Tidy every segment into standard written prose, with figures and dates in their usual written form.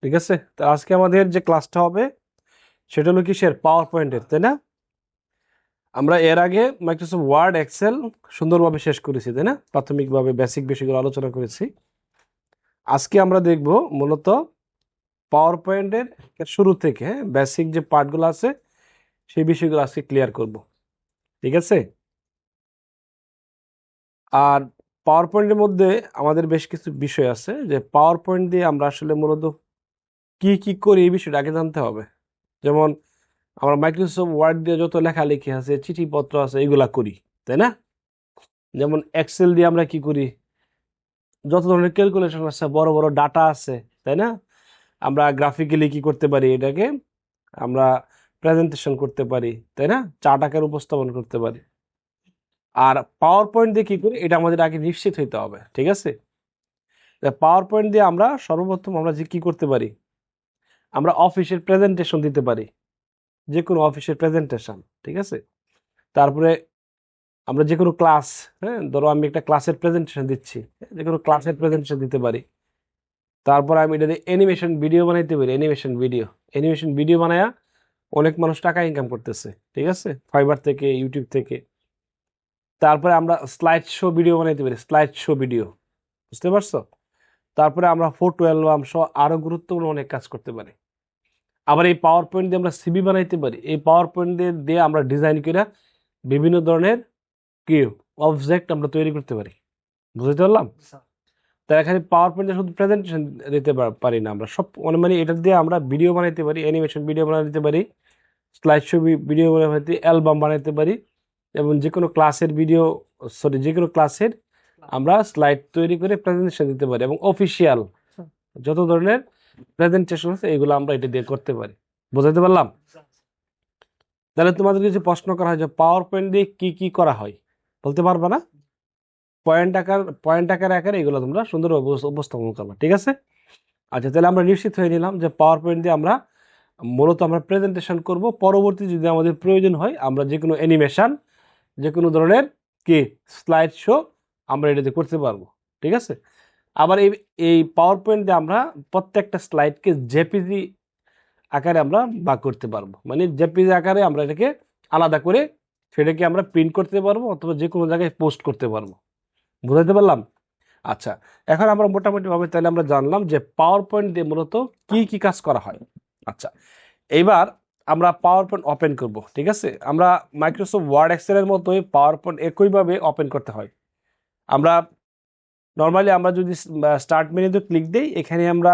ঠিক আছে? তো আজকে আমাদের যে ক্লাসটা হবে সেটা হলো কিসের? পাওয়ার পয়েন্টের, তাই না? আমরা এর আগে মাইক্রোসফট ওয়ার্ড এক্সেল সুন্দরভাবে শেষ করেছি, তাই না? প্রাথমিকভাবে বেসিক বিষয়গুলো আলোচনা করেছি। আজকে আমরা দেখব মূলত পাওয়ার পয়েন্টের শুরু থেকে, হ্যাঁ, বেসিক যে পার্টগুলো আছে সেই বিষয়গুলো আজকে ক্লিয়ার করব। ঠিক আছে? আর পাওয়ার পয়েন্টের মধ্যে আমাদের বেশ কিছু বিষয় আছে, যে পাওয়ার পয়েন্ট দিয়ে আমরা আসলে মূলত কি কি করি এই বিষয়টা আগে জানতে হবে। যেমন আমরা মাইক্রোসফট ওয়ার্ড দিয়ে যত লেখালেখি আছে, চিঠিপত্র আছে, এগুলা করি, তাই না? যেমন এক্সেল দিয়ে আমরা কি করি? যত ধরনের ক্যালকুলেশন আছে, বড় বড় ডাটা আছে, তাই না? আমরা গ্রাফিক্যালি কি করতে পারি? এটাকে আমরা প্রেজেন্টেশন করতে পারি, তাই না? চার্ট আকারে উপস্থাপন করতে পারি। আর পাওয়ার পয়েন্ট দিয়ে কি করি এটা আমাদের আগে নিশ্চিত হইতে হবে, ঠিক আছে? পাওয়ার পয়েন্ট দিয়ে আমরা সর্বপ্রথম আমরা যে কি করতে পারি, আমরা অফিসের প্রেজেন্টেশন দিতে পারি, যে কোনো অফিসের প্রেজেন্টেশন, ঠিক আছে? তারপরে আমরা যে কোনো ক্লাস, হ্যাঁ, ধরো আমি একটা ক্লাসের প্রেজেন্টেশন দিচ্ছি, যে কোনো ক্লাসের প্রেজেন্টেশন দিতে পারি। তারপর আমি এটা দিয়ে অ্যানিমেশন ভিডিও বানাইতে পারি, অ্যানিমেশন ভিডিও বানায়া অনেক মানুষ টাকা ইনকাম করতেছে, ঠিক আছে, ফাইবার থেকে, ইউটিউব থেকে। তারপরে আমরা স্লাইড শো ভিডিও বানাইতে পারি, স্লাইড শো ভিডিও, বুঝতে পারছো? তারপরে আমরা ফটো অ্যালবাম সহ আরো গুরুত্বপূর্ণ অনেক কাজ করতে পারি। আবার এই পাওয়ার পয়েন্ট দিয়ে আমরা সিভি বানাইতে পারি, এই পাওয়ার পয়েন্ট দিয়ে আমরা ডিজাইন করে বিভিন্ন ধরনের কি অবজেক্ট আমরা তৈরি করতে পারি। বুঝতে পারলাম? তাই এখানে পাওয়ার পয়েন্টে শুধু প্রেজেন্টেশন দিতে পারি না, আমরা সব মানে এটা দিয়ে আমরা ভিডিও বানাইতে পারি, অ্যানিমেশন ভিডিও বানাইতে পারি, স্লাইড শো ভিডিও বানাইতে, অ্যালবাম বানাইতে পারি, এবং যে কোনো ক্লাসের ভিডিও, সরি, যে কোনো ক্লাসের আমরা স্লাইড তৈরি করে প্রেজেন্টেশন দিতে পারি, এবং অফিসিয়াল যত ধরনের প্রেজেন্টেশন আছে এগুলো আমরা এটা দিয়ে করতে পারি। বুঝাতে পারলাম? তাহলে তোমাদের কিছু প্রশ্ন করা হয় যে পাওয়ার পয়েন্ট দিয়ে কি কি করা হয়, বলতে পারবা না? পয়েন্ট আকারে এগুলো তোমরা সুন্দরভাবে উপস্থাপন করবা, ঠিক আছে? আচ্ছা, তাহলে আমরা নিশ্চিত হয়ে নিলাম যে পাওয়ার পয়েন্ট দিয়ে আমরা মূলত আমরা প্রেজেন্টেশন করব। পরবর্তী যদি আমাদের প্রয়োজন হয় আমরা যে কোনো অ্যানিমেশন, যে কোনো ধরনের কি স্লাইড শো আমরা এটাতে করতে পারবো, ঠিক আছে? আবার এই এই পাওয়ার পয়েন্ট দিয়ে আমরা প্রত্যেকটা স্লাইডকে জেপিজি আকারে আমরা ভাগ করতে পারবো, মানে জেপিজি আকারে আমরা এটাকে আলাদা করে সেটাকে আমরা প্রিন্ট করতে পারবো, অথবা যে কোনো জায়গায় পোস্ট করতে পারবো। বুঝাতে পারলাম? আচ্ছা, এখন আমরা মোটামুটি ভাবে তাহলে আমরা জানলাম যে পাওয়ার পয়েন্ট দিয়ে মূলত কি কি কাজ করা হয়। আচ্ছা, এইবার আমরা পাওয়ার পয়েন্ট ওপেন করব, ঠিক আছে? আমরা মাইক্রোসফট ওয়ার্ড এক্সেলের মতোই পাওয়ার পয়েন্ট একইভাবে ওপেন করতে হয়। আমরা নর্মালি আমরা যদি স্টার্ট মেনুতে ক্লিক দিই, এখানে আমরা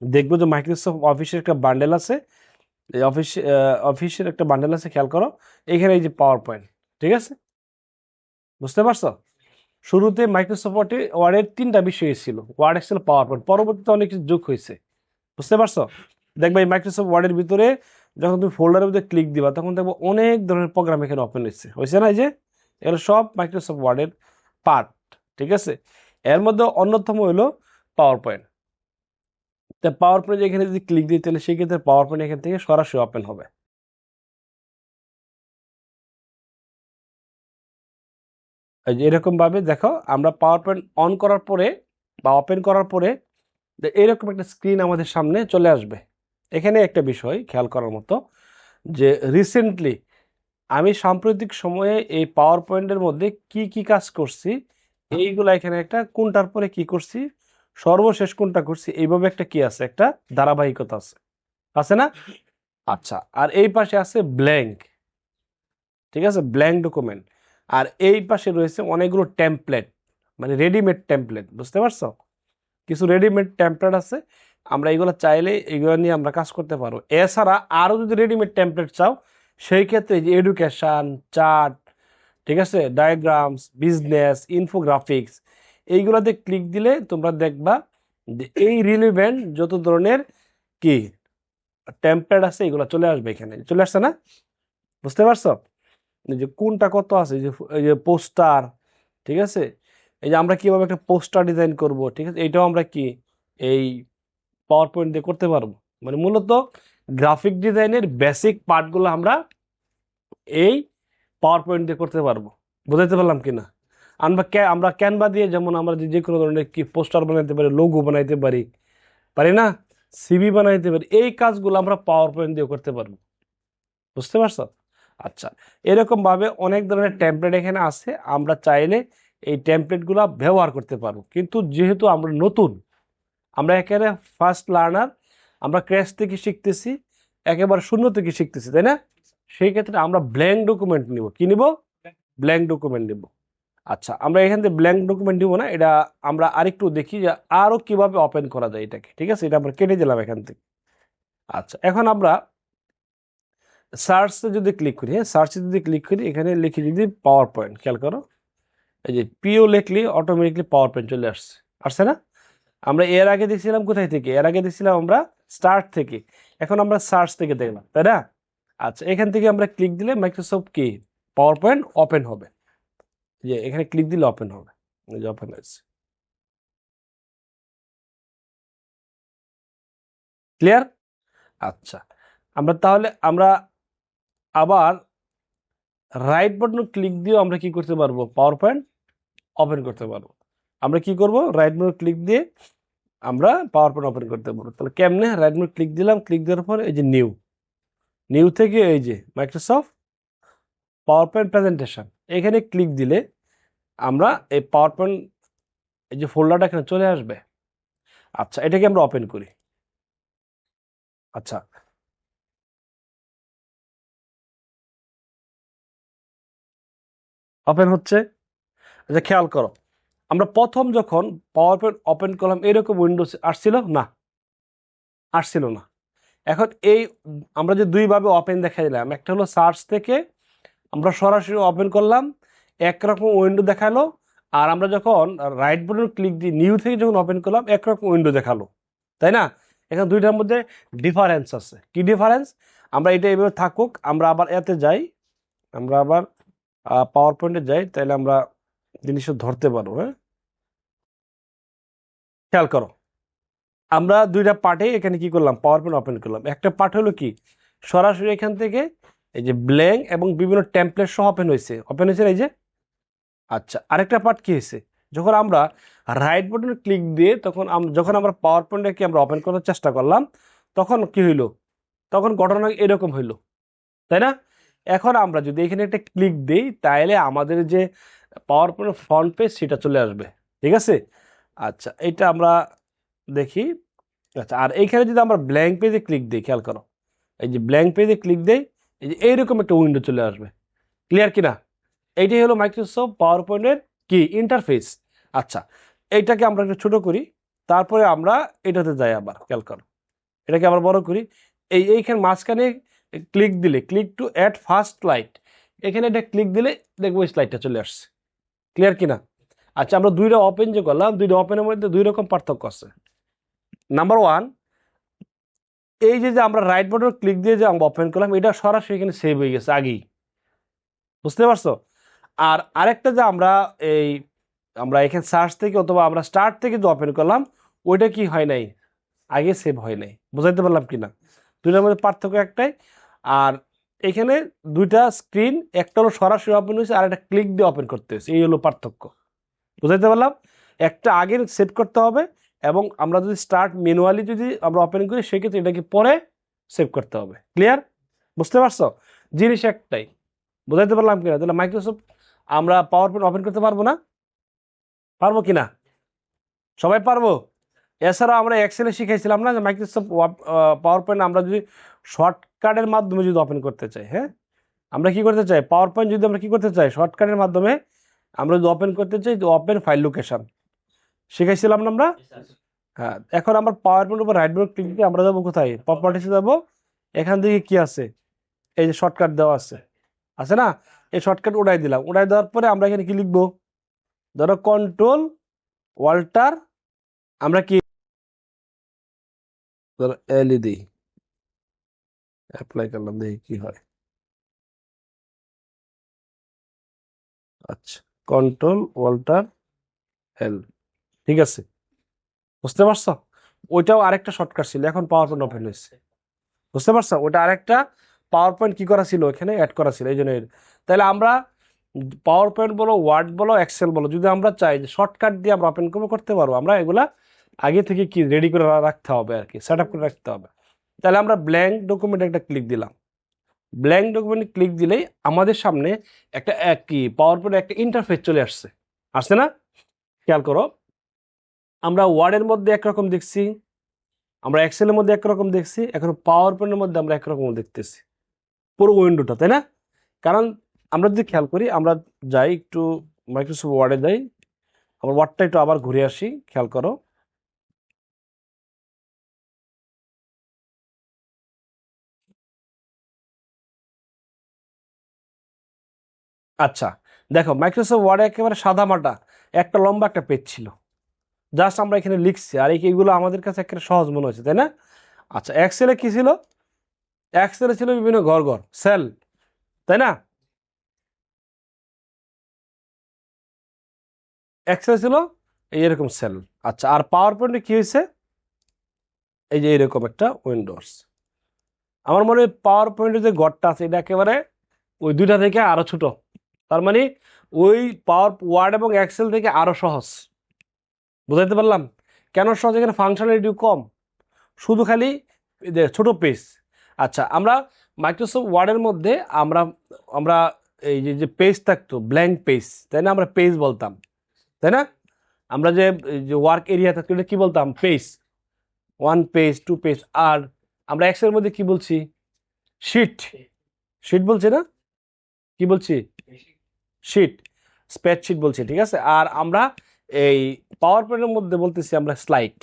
দেখবো যে মাইক্রোসফট অফিসের একটা বান্ডেল আছে, এই অফিসের একটা বান্ডেল আছে, খেয়াল করো এখানে এই যে পাওয়ার পয়েন্ট, ঠিক আছে? বুঝতে পারছো? শুরুতে মাইক্রোসফট ওয়ার্ডের তিনটা বিষয় ছিল, ওয়ার্ড এক্সেল পাওয়ার পয়েন্ট, পরবর্তীতে অনেক কিছু যোগ হয়েছে। বুঝতে পারছো? দেখবে এই মাইক্রোসফট ওয়ার্ডের ভিতরে যখন তুমি ফোল্ডারের মধ্যে ক্লিক দিবা তখন দেখবো অনেক ধরনের প্রোগ্রাম এখানে ওপেন হয়েছে না? এই যে এগুলো সব মাইক্রোসফট ওয়ার্ডের পার্ট, ঠিক আছে? এর মধ্যে অন্যতম হলো পাওয়ার পয়েন্ট। তা পাওয়ার পয়েন্ট এখানে যদি ক্লিক দিই তাহলে সেক্ষেত্রে পাওয়ার পয়েন্ট এখান থেকে সরাসরি ওপেন হবে। এই যে এরকম ভাবে দেখো, আমরা পাওয়ার পয়েন্ট অন করার পরে বা ওপেন করার পরে এরকম একটা স্ক্রিন আমাদের সামনে চলে আসবে। এখানে একটা বিষয় খেয়াল করার মতো, যে রিসেন্টলি আমি সাম্প্রতিক সময়ে এই পাওয়ার পয়েন্টের মধ্যে কি কি কাজ করছি, এইগুলা এখানে একটা কোনটার পরে কি করছি, সর্বশেষ কোনটা করছি, এইভাবে একটা কি আছে, একটা ধারাবাহিকতা আছে, আছে না? আচ্ছা, আর এই পাশে আছে ব্ল্যাঙ্ক, ঠিক আছে, ব্ল্যাঙ্ক ডকুমেন্ট। আর এই পাশে রয়েছে অনেকগুলো টেমপ্লেট, মানে রেডিমেড টেমপ্লেট, বুঝতে পারছো? কিছু রেডিমেড টেমপ্লেট আছে, আমরা এগুলো চাইলে এগুলো নিয়ে আমরা কাজ করতে পারবো। এছাড়া আরও যদি রেডিমেড টেমপ্লেট চাও, সেই ক্ষেত্রে যে এডুকেশন, চার্ট, ঠিক আছে, ডায়াগ্রামস, বিজনেস, ইনফোগ্রাফিক্স, এইগুলোতে ক্লিক দিলে তোমরা দেখবা যে এই রিলেভেন্ট যত ধরনের কি টেমপ্লেট আছে এগুলো চলে আসবে, এখানে চলে আসছে না? বুঝতে পারছো? এই যে কোনটা কত আছে, এই যে পোস্টার, ঠিক আছে, এই যে আমরা কিভাবে একটা পোস্টার ডিজাইন করব, ঠিক আছে, এইটাও আমরা কি এই পাওয়ার পয়েন্ট দিয়ে করতে পারবো। মানে মূলত গ্রাফিক ডিজাইনের বেসিক পার্টগুলো আমরা এই পাওয়ার পয়েন্ট দিয়ে করতে পারবো। বুঝাইতে পারলাম কিনা? আমরা ক্যানভা দিয়ে যেমন আমরা যে কোনো ধরনের কি পোস্টার বানাইতে পারি, লোগো বানাইতে পারি, পারি না? সিভি বানাইতে পারি, এই কাজগুলো আমরা পাওয়ার পয়েন্ট দিয়ে করতে পারবো। বুঝতে পারছো? আচ্ছা, এরকম ভাবে অনেক ধরনের টেমপ্লেট এখানে আছে, আমরা চাইলে এই টেমপ্লেটগুলো ব্যবহার করতে পারবো। কিন্তু যেহেতু আমরা নতুন, আমরা একেবারে ফার্স্ট লার্নার, আমরা ক্র্যাশ থেকে শিখতেছি, একেবারে শূন্য থেকে শিখতেছি, তাই না? সেই ক্ষেত্রে আমরা ব্ল্যাঙ্ক ডকুমেন্ট নিব। কি নিব? ব্ল্যাঙ্ক ডকুমেন্ট নিব। আচ্ছা, আমরা এখান থেকে ব্ল্যাঙ্ক ডকুমেন্ট নিব না, এটা আমরা আরেকটু দেখি যে আরো কিভাবে ওপেন করা যায় এটাকে। ঠিক আছে, এটা আমরা কেটে দিলাম এখান থেকে। আচ্ছা, এখন আমরা সার্চে যদি ক্লিক করি, হ্যাঁ সার্চে যদি ক্লিক করি, এখানে লিখি যদি পাওয়ার পয়েন্ট, খেয়াল করো, এই যে পিও লিখলি অটোমেটিকলি পাওয়ার পয়েন্ট চলে আসছে, আসছে না? আমরা এর আগে দেখছিলাম কোথায় থেকে? এর আগে দেখছিলাম আমরা স্টার্ট থেকে, এখন আমরা সার্চ থেকে দেখলাম, তাই না? আচ্ছা, এখান থেকে আমরা ক্লিক দিলে মাইক্রোসফট কি পাওয়ার পয়েন্ট ওপেন হবে, যে এখানে ক্লিক দিলে ওপেন হবে, এই যে ওপেন হয়েছে। ক্লিয়ার? আচ্ছা, আমরা আবার রাইট বাটন ক্লিক দিয়েও আমরা কি করতে পারবো? পাওয়ার পয়েন্ট ওপেন করতে পারবো। আমরা কি করব? রাইট বাটন ক্লিক দিয়ে আমরা পাওয়ার পয়েন্ট ওপেন করতে পারবো। তাহলে কেমনে? রাইট বাটন ক্লিক দিলাম, ক্লিক দেওয়ার পর এই যে নিউ থেকে এই যে মাইক্রোসফট পাওয়ার পয়েন্ট প্রেজেন্টেশন, এখানে ক্লিক দিলে আমরা এই পাওয়ার পয়েন্ট এই যে ফোল্ডারটা এখানে চলে আসবে। আচ্ছা, এটাকে আমরা ওপেন করি। আচ্ছা, ওপেন হচ্ছে। আচ্ছা, খেয়াল করো, আমরা প্রথম যখন পাওয়ার পয়েন্ট ওপেন করলাম এরকম উইন্ডোজ আসছিল না? আসছিল না। এখন এই আমরা যে দুইভাবে ওপেন দেখা দিলাম, একটা হলো সার্চ থেকে আমরা সরাসরি ওপেন করলাম, একরকম উইন্ডো দেখালো। আর আমরা যখন রাইট বাটন ক্লিক দিয়ে নিউ থেকে যখন ওপেন করলাম, একরকম উইন্ডো দেখালো, তাই না? এখানে দুইটার মধ্যে ডিফারেন্স আছে। কি ডিফারেন্স? আমরা এটা এইভাবে থাকুক, আমরা আবার এতে যাই, আমরা আবার পাওয়ার পয়েন্টে যাই, তাহলে আমরা জিনিসটা ধরতে পারবো। হ্যাঁ, খেয়াল করো, আমরা দুইটা পার্টে এখানে কি করলাম? পাওয়ার পয়েন্ট ওপেন করলাম। একটা পার্ট হলো কি সরাসরি এখান থেকে এই যে ব্ল্যাঙ্ক এবং বিভিন্ন টেমপ্লেট সহ ওপেন হয়েছে এই যে। আচ্ছা, আরেকটা পার্ট কি হয়েছে? যখন আমরা রাইট বাটনে ক্লিক দিয়ে তখন যখন আমরা পাওয়ার পয়েন্টটাকে আমরা ওপেন করার চেষ্টা করলাম, তখন কি হইলো? তখন ঘটনা এরকম হইলো, তাই না? এখন আমরা যদি এখানে একটা ক্লিক দিই, তাহলে আমাদের যে পাওয়ার পয়েন্ট ফ্রন্ট পেজ সেটা চলে আসবে। ঠিক আছে? আচ্ছা, এটা আমরা দেখি। আচ্ছা, আর এইখানে যদি আমরা ব্ল্যাঙ্ক পেজে ক্লিক দিই, খেয়াল করো, এই যে ব্ল্যাঙ্ক পেজে ক্লিক দেই, এই যে এইরকম একটা উইন্ডো চলে আসবে। ক্লিয়ার কিনা? এইটাই হলো মাইক্রোসফট পাওয়ার পয়েন্টের কি ইন্টারফেস। আচ্ছা, এইটাকে আমরা একটু ছোট করি, তারপরে আমরা এটাতে যাই। আবার খেয়াল করো, এটাকে আবার বড় করি। এইখানে মাঝখানে ক্লিক দিলে, click to add first slide, এখানে এটা ক্লিক দিলে দেখবো এই স্লাইডটা চলে আসছে। ক্লিয়ার কিনা? আচ্ছা, আমরা দুইটা ওপেন যে করলাম, দুইটা ওপেনের মধ্যে দুই রকম পার্থক্য আছে। নাম্বার ওয়ান, এই যে আমরা রাইট বাটন ক্লিক দিয়ে যে আমরা ওপেন করলাম, এটা সরাসরি এখানে সেভ হয়ে গেছে আগেই। বুঝতে পারছো? আর আরেকটা যে আমরা এখানে সার্চ থেকে অথবা আমরা স্টার্ট থেকে যে ওপেন করলাম, ওইটা কি হয় নাই? আগে সেভ হয় নাই। বুঝাইতে পারলাম কিনা? দুইটার মধ্যে পার্থক্য একটাই। আর এখানে দুইটা স্ক্রিন, একটা হলো সরাসরি ওপেন হয়েছে, আর একটা ক্লিক দিয়ে ওপেন করতে হয়েছে, এই হলো পার্থক্য। বুঝাইতে পারলাম? একটা আগে সেভ করতে হবে, এবং আমরা যদি স্টার্ট ম্যানুয়ালি যদি আমরা ওপেন করি, সেক্ষেত্রে এটাকে পরে সেভ করতে হবে। ক্লিয়ার? বুঝতে পারছো? জিনিস একটাই। বুঝাইতে পারলাম কিনা? তাহলে মাইক্রোসফট আমরা পাওয়ার পয়েন্ট ওপেন করতে পারবো না? পারবো কিনা? সবাই পারবো? এছাড়াও আমরা এক্সেলে শিখাইছিলাম না যে মাইক্রোসফট পাওয়ার পয়েন্ট আমরা যদি শর্টকাটের মাধ্যমে যদি ওপেন করতে চাই, হ্যাঁ আমরা কি করতে চাই? পাওয়ার পয়েন্ট যদি আমরা কি করতে চাই শর্টকাটের মাধ্যমে আমরা যদি ওপেন করতে চাই, তো ওপেন ফাইল লোকেশন শিখাইছিলাম না আমরা? হ্যাঁ, এখন আমরা পাওয়ার পয়েন্টের উপর রাইট বাটন ক্লিক দিয়ে আমরা যাবো কোথায়? প্রপার্টিসে যাবো। এখান থেকে কি আছে? এই যে শর্টকাট দেওয়া আছে, আছে না? এই শর্টকাট উড়াই দিলাম। উড়াই দেওয়ার পরে আমরা এখানে কি লিখবো? ধরো কন্ট্রোল ওয়াল্টার, আমরা কি ধরো এলইডি অ্যাপ্লাই করলাম, দেখি কি হয়। আচ্ছা, কন্ট্রোল ওয়াল্টার এল, ঠিক আছে। বুঝতে পারছো? ওইটাও আরেকটা শর্টকাট ছিল, এখন পাওয়ার পয়েন্ট ওপেন হয়েছে। বুঝতে পারছো? ওটা আরেকটা পাওয়ার পয়েন্ট কি করা ছিল, এখানে অ্যাড করা ছিল, এই জন্য। তাহলে আমরা পাওয়ার পয়েন্ট বলো, ওয়ার্ড বলো, এক্সেল বলো, যদি আমরা চাই যে শর্টকাট দিয়ে আমরা ওপেন করবো, করতে পারবো আমরা এগুলা আগে থেকে কি রেডি করে রাখতে হবে আর কি, সেট আপ করে রাখতে হবে। তাহলে আমরা ব্ল্যাঙ্ক ডকুমেন্ট একটা ক্লিক দিলাম। ব্ল্যাঙ্ক ডকুমেন্টে ক্লিক দিলেই আমাদের সামনে একটা কি পাওয়ার পয়েন্ট একটা ইন্টারফেস চলে আসছে, আসছে না? খেয়াল করো, আমরা ওয়ার্ডের মধ্যে একরকম দেখছি, আমরা এক্সেলের মধ্যে একরকম দেখছি, এখন পাওয়ার পয়েন্টের মধ্যে আমরা একরকম দেখতেছি পুরো উইন্ডোটা, তাই না? কারণ আমরা যদি খেয়াল করি, আমরা যাই একটু মাইক্রোসফট ওয়ার্ডে যাই, আমরা ওয়ার্ডটা একটু আবার ঘুরে আসি, খেয়াল করো। আচ্ছা, দেখো মাইক্রোসফট ওয়ার্ডে একেবারে সাদা মাটা একটা লম্বা একটা পেজ ছিল, জাস্ট আমরা এখানে লিখছি, আর এইগুলো আমাদের কাছে একেবারে সহজ মনে হচ্ছে, তাই না? আচ্ছা, এক্সেলে কি ছিল? এক্সেলে ছিল বিভিন্ন ঘর ঘর সেল, তাই না? এক্সেলে ছিল এইরকম সেল। আচ্ছা, আর পাওয়ার পয়েন্টে কি হয়েছে? এই যে এরকম একটা উইন্ডোজ। আমার মনে হয় পাওয়ার পয়েন্টের যে ঘরটা আছে এটা একেবারে ওই দুইটা থেকে আরো ছোট, তার মানে ওই পাওয়ার ওয়ার্ড এবং এক্সেল থেকে আরো সহজ। বুঝাইতে পারলাম? কেন সহজ? এখানে ফাংশনালিটি কম, শুধু খালি ছোট পেজ। আচ্ছা, আমরা মাইক্রোসফট ওয়ার্ডের মধ্যে আমরা আমরা এই যে পেজ থাকতো ব্ল্যাঙ্ক পেজ, তাই না? আমরা পেজ বলতাম, তাই না? আমরা যে ওয়ার্ক এরিয়া থাকতো এটা কি বলতাম? Page, 1 page 2 page. আর আমরা এক্সেলের মধ্যে কি বলছি? শিট, শিট বলছি না? কি বলছি? শিট, স্প্রেডশিট বলছি, ঠিক আছে? আর আমরা এই পাওয়ার পয়েন্টের মধ্যে বলতেছি আমরা স্লাইড,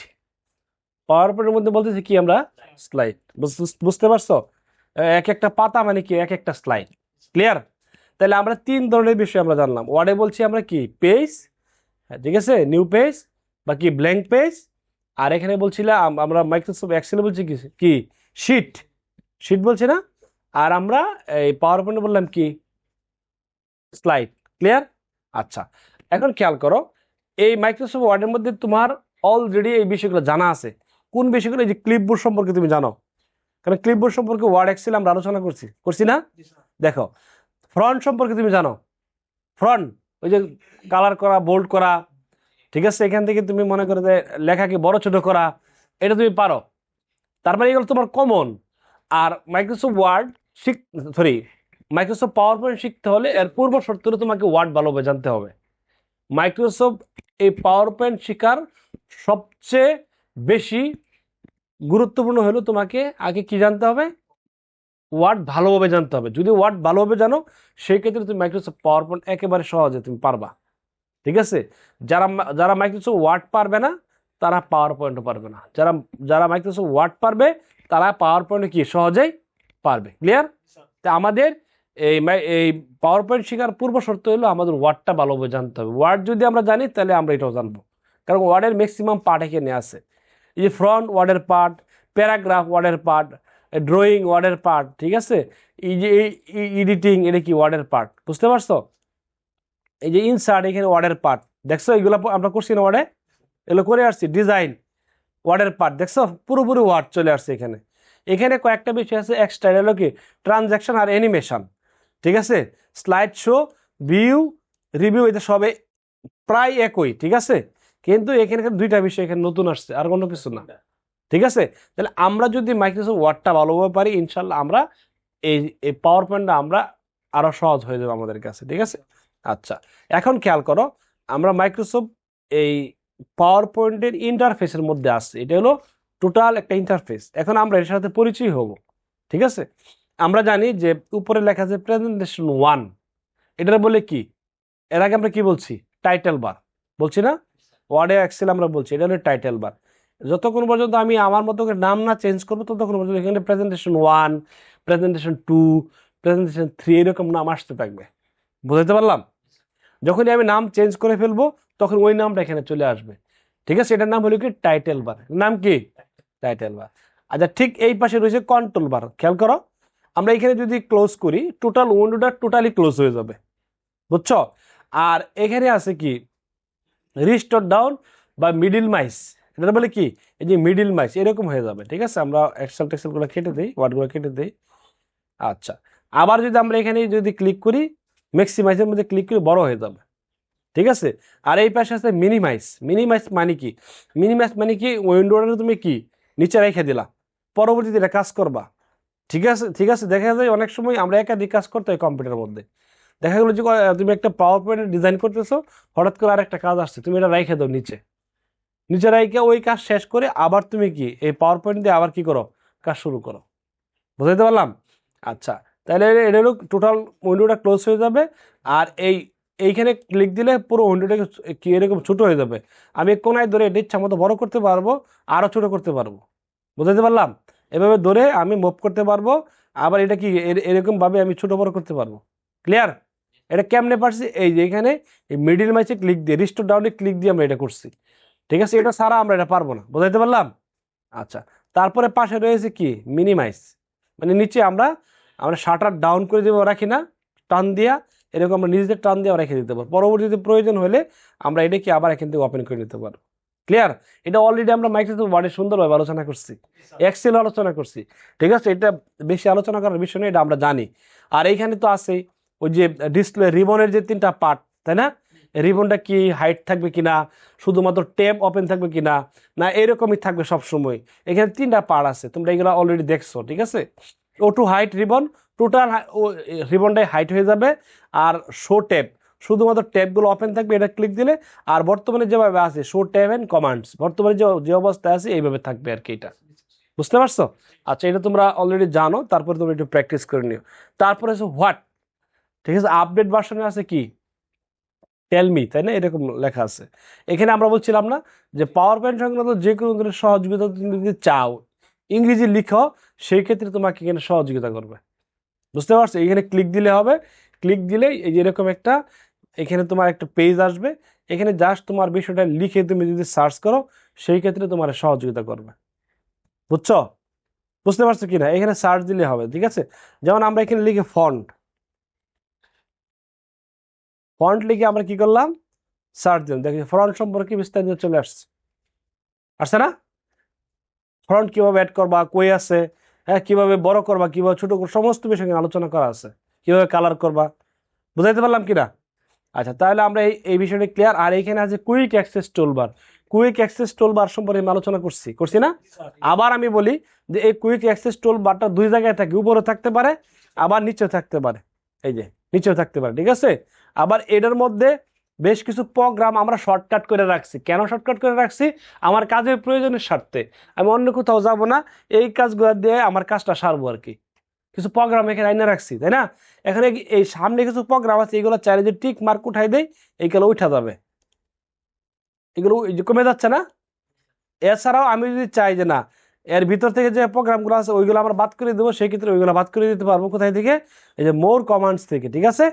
পাওয়ার পয়েন্টের মধ্যে বলতেছি কি আমরা? স্লাইড। বুঝতে পারছো? এক একটা পাতা মানে কি এক একটা স্লাইড। ক্লিয়ার? তাহলে আমরা 3 ধরনের বিষয় আমরা জানলাম। ওয়ার্ডে বলছি আমরা কি? পেজ, ঠিক আছে, নিউ পেজ বা কি ব্ল্যাঙ্ক পেজ। আর এখানে বলছিলাম আমরা মাইক্রোসফট এক্সেলে বলছি কি কি শিট, শিট বলছি না? আর আমরা এই পাওয়ার পয়েন্টে বললাম কি? স্লাইড। ক্লিয়ার? আচ্ছা, এখন খেয়াল করো, এই মাইক্রোসফট ওয়ার্ডের মধ্যে তোমার অলরেডি এই বিষয়গুলো জানা আছে। কোন বিষয়গুলো? এই যে ক্লিপবোর্ড সম্পর্কে তুমি জানো, কারণ ক্লিপবোর্ড সম্পর্কে ওয়ার্ড এক্সেল আমরা আলোচনা করছি না? দেখো, ফ্রন্ট সম্পর্কে তুমি জানো, ফ্রন্ট ওই যে কালার করা, বোল্ড করা, ঠিক আছে? এখান থেকে তুমি মনে করো যে লেখাকে বড় ছোট করা, এটা তুমি পারো, তার মানে এগুলো তোমার কমন। আর Microsoft Word sorry, Microsoft PowerPoint শিখতে হলে এর পূর্ব শর্ত হলে তোমাকে ওয়ার্ড ভালোভাবে জানতে হবে। মাইক্রোসফট এই পাওয়ার পয়েন্ট শেখার সবচেয়ে বেশি গুরুত্বপূর্ণ হলো তোমাকে আগে কি জানতে হবে? ওয়ার্ড ভালোভাবে জানতে হবে। যদি ওয়ার্ড ভালোভাবে জানো, সেই ক্ষেত্রে তুমি মাইক্রোসফট পাওয়ার পয়েন্ট একেবারে সহজে তুমি পারবা, ঠিক আছে? যারা যারা মাইক্রোসফট ওয়ার্ড পারবে না, তারা পাওয়ার পয়েন্টও পারবে না। যারা যারা মাইক্রোসফট ওয়ার্ড পারবে, তারা পাওয়ার পয়েন্ট কি সহজেই পারবে। ক্লিয়ার? তা আমাদের এই পাওয়ার পয়েন্ট শেখার পূর্ব শর্ত হলো আমাদের ওয়ার্ডটা ভালোভাবে জানতে হবে। ওয়ার্ড যদি আমরা জানি, তাহলে আমরা এটাও জানবো, কারণ ওয়ার্ডের ম্যাক্সিমাম পার্ট এখানে আছে। এই যে ফ্রন্ট ওয়ার্ডের পার্ট, প্যারাগ্রাফ ওয়ার্ডের পার্ট, ড্রয়িং ওয়ার্ডের পার্ট, ঠিক আছে? এই যে এডিটিং, এটা কি ওয়ার্ডের পার্ট। বুঝতে পারছো? এই যে ইনসার্ট, এখানে ওয়ার্ডের পার্ট, দেখছো? এগুলো আমরা করছি না ওয়ার্ডে? এগুলো করে আসছি। ডিজাইন ওয়ার্ডের পার্ট, দেখছো? পুরোপুরি ওয়ার্ড চলে আসছে এখানে। এখানে কয়েকটা বিষয় আছে এক্সট্রা, হলো কি ট্রানজ্যাকশন আর অ্যানিমেশন, ঠিক আছে? স্লাইড শো, ভিউ, রিভিউ, এটা সবে প্রায় একই, ঠিক আছে? কিন্তু এখানে 2টা বিষয় এখানে নতুন আসছে, আর কোনো কিছু না, ঠিক আছে? তাহলে আমরা যদি মাইক্রোসফট ওয়ার্ডটা ভালোভাবে পারি, ইনশাল্লাহ আমরা এই এই পাওয়ার পয়েন্টটা আমরা আরো সহজ হয়ে যাবে আমাদের কাছে, ঠিক আছে? আচ্ছা, এখন খেয়াল করো, আমরা মাইক্রোসফট এই পাওয়ার পয়েন্টের ইন্টারফেসের মধ্যে আসছে। এটা হলো টোটাল একটা ইন্টারফেস। এখন আমরা এর সাথে পরিচয় হব, ঠিক আছে? আমরা জানি যে উপরে লেখা আছে প্রেজেন্টেশন 1, এটার বলে কি? এর আগে আমরা কি বলছি? টাইটেল বার বলছি না? ওয়ার্ডে এক্সেল আমরা বলছি এটা হলো টাইটেল বার। যতক্ষণ পর্যন্ত আমি আমার মতো করে নাম না চেঞ্জ করবো, ততক্ষণ পর্যন্ত এখানে প্রেজেন্টেশন 1, প্রেজেন্টেশন 2, প্রেজেন্টেশন 3 এরকম নাম আসতে থাকবে। বুঝতে পারলাম? যখনই আমি নাম চেঞ্জ করে ফেলবো, তখন ওই নামটা এখানে চলে আসবে, ঠিক আছে? এটার নাম হলো কি? Title bar. নাম কি? Title bar. আচ্ছা, ঠিক এই পাশে রয়েছে কন্ট্রোল বার। খেয়াল করো, আমরা এখানে যদি ক্লোজ করি, টোটাল উইন্ডোটা টোটালি ক্লোজ হয়ে যাবে, বুঝছো? আর এখানে আছে কি? রিস্টোর ডাউন বা মিডিল মাইস, এটা বলে কি? এই যে মিডিল মাইস এরকম হয়ে যাবে, ঠিক আছে? আমরা এক্সেল টেক্সেল গুলো কেটে দিই, ওয়ার্ডগুলো কেটে দিই। আচ্ছা, আবার যদি আমরা এখানে যদি ক্লিক করি, ম্যাক্সিমাইজের মধ্যে ক্লিক করি, বড় হয়ে যাবে, ঠিক আছে। আর এই পাশে আছে মিনিমাইজ। মিনিমাইজ মানে কি? মিনিমাইজ মানে কি, উইন্ডোটা তুমি কি নিচে রেখে দিলা, পরবর্তীতে এটা কাজ করবা। ঠিক আছে, ঠিক আছে। দেখা যায় অনেক সময় আমরা একাধিক কাজ করতে হয় কম্পিউটারের মধ্যে। দেখা গেলো যে তুমি একটা পাওয়ার পয়েন্ট ডিজাইন করতেছো, হঠাৎ করে আরেকটা কাজ আসছে, তুমি এটা রেখে দাও নিচে। নিচে রেখে ওই কাজ শেষ করে আবার তুমি কি এই পাওয়ার পয়েন্ট দিয়ে আবার কি করো, কাজ শুরু করো। বুঝাইতে পারলাম? আচ্ছা, তাহলে এটা হলো টোটাল উইন্ডোটা ক্লোজ হয়ে যাবে। আর এইখানে ক্লিক দিলে পুরো উইন্ডোটা কি এরকম ছোট হয়ে যাবে। আমি কোনায় ধরে এটা ইচ্ছা মতো বড় করতে পারবো, আরও ছোট করতে পারবো। বুঝাইতে পারলাম? এভাবে ধরে আমি মুভ করতে পারবো, আবার এটা কি এরকমভাবে আমি ছোট বড় করতে পারবো। ক্লিয়ার? এটা কেমনে পারছি? এই যে এখানে এই মিডিল ম্যাচে ক্লিক দিয়ে, রিস্টোর ডাউনে ক্লিক দিয়ে আমরা এটা করছি। ঠিক আছে, এটা ছাড়া আমরা এটা পারবো না। বুঝাইতে পারলাম? আচ্ছা, তারপরে পাশে রয়েছে কি মিনিমাইজ, মানে নিচে আমরা আমরা শাটার ডাউন করে দেবো, রাখি না টান দিয়া, এরকম আমরা নিজেদের টান দিয়ে রেখে দিতে পারবো। পরবর্তীতে প্রয়োজন হলে আমরা এটা কি আবার এখান থেকে ওপেন করে নিতে পারবো। ক্লিয়ার? এটা অলরেডি আমরা মাইক্রোসফট ওয়ার্ডে সুন্দরভাবে আলোচনা করছি, এক্সেল আলোচনা করছি। ঠিক আছে, এটা বেশি আলোচনা করার বিষয় নেই, এটা আমরা জানি। আর এইখানে তো আছে ওই যে ডিসপ্লে রিবনের যে 3টা পার্ট, তাই না? রিবনটা কি হাইট থাকবে কিনা, শুধুমাত্র ট্যাব ওপেন থাকবে কিনা, না এরকমই থাকবে সব সময়। এখানে 3টা পার্ট আছে, তোমরা এগুলো অলরেডি দেখছো। ঠিক আছে, auto hide ribbon, total রিবনটাই হাইট হয়ে যাবে। আর শো ট্যাব, শুধুমাত্র ট্যাবগুলো ওপেন থাকবে, এটা ক্লিক দিলে। আর বর্তমানে যেভাবে আছে শো ট্যাব অ্যান্ড কমান্ডস, বর্তমানে যে অবস্থায় আছে এইভাবে থাকবে আর কি। এটা বুঝতে পারছো? আচ্ছা, এটা তোমরা অলরেডি জানো, তারপরে তোমরা একটু প্র্যাকটিস করে নিও। তারপরে আছে হোয়াট। ঠিক আছে, আপডেট ভার্সনে আছে কি টেলমি, তাই না? এরকম লেখা আছে। এখানে আমরা বলছিলাম না যে পাওয়ার পয়েন্ট সংক্রান্ত যে কোনো ধরনের সহযোগিতা তুমি যদি চাও, ইংরেজি লিখো, সেই ক্ষেত্রে তোমাকে এখানে সহযোগিতা করবে। বুঝতে পারছো? এখানে ক্লিক দিলে হবে। ক্লিক দিলেই এই যে এরকম একটা, এখানে তোমার একটা পেজ আসবে। এখানে জাস্ট তোমার বিষয়টা লিখে তুমি যদি সার্চ করো, সেই ক্ষেত্রে তোমার সহযোগিতা করবে। বুঝছো? বুঝতে পারছো কিনা? এখানে সার্চ দিলে হবে। ঠিক আছে, যেমন আমরা এখানে লিখে ফন্ট, ফন্ট লিখে আমরা কি করলাম, সার্চ দিলাম, দেখি ফন্ট সম্পর্কে বিস্তারিত চলে আসছে। আসছে না? ফন্ট কিভাবে অ্যাড করবা, কই আছে, হ্যাঁ, কিভাবে বড় করবা, কিভাবে ছোট করবা, সমস্ত বিষয় নিয়ে আলোচনা করা আছে। কিভাবে কালার করবা। বুঝাইতে পারলাম কিনা? আচ্ছা, তাহলে আমরা এই বিষয়টা ক্লিয়ার। আর এইখানে আছে quick access toolbar. Quick access toolbar সম্পর্কে আমি আলোচনা করছি না? আবার আমি বলি যে এই কুইক অ্যাক্সেস টুলবারটা দুই জায়গায় থাকে, উপরে থাকতে পারে, আবার নিচেও থাকতে পারে। এই যে নিচেও থাকতে পারে। ঠিক আছে, আবার এটার মধ্যে বেশ কিছু প্রোগ্রাম আমরা শর্টকাট করে রাখছি। কেন শর্টকাট করে রাখছি? আমার কাজের প্রয়োজনের স্বার্থে। আমি অন্য কোথাও যাব না, এই কাজগুলো দিয়ে আমার কাজটা সারবো আর কি। কিছু প্রোগ্রাম এখানে আইনে রাখছি, তাই না? এখানে এই সামনে কিছু প্রোগ্রাম আছে, এগুলো চাইলে যে টিক মার্ক উঠাই দেয়, এইগুলো উঠা যাবে। এগুলো কমে যাচ্ছে না? এছাড়াও আমি যদি চাই যে না, এর ভিতর থেকে যে প্রোগ্রামগুলো আছে ওইগুলো আমরা বাদ করে দেবো, সেই ক্ষেত্রে ওইগুলো বাদ করে দিতে পারবো। কোথায় থেকে? এই যে মোর কমান্ডস থেকে। ঠিক আছে,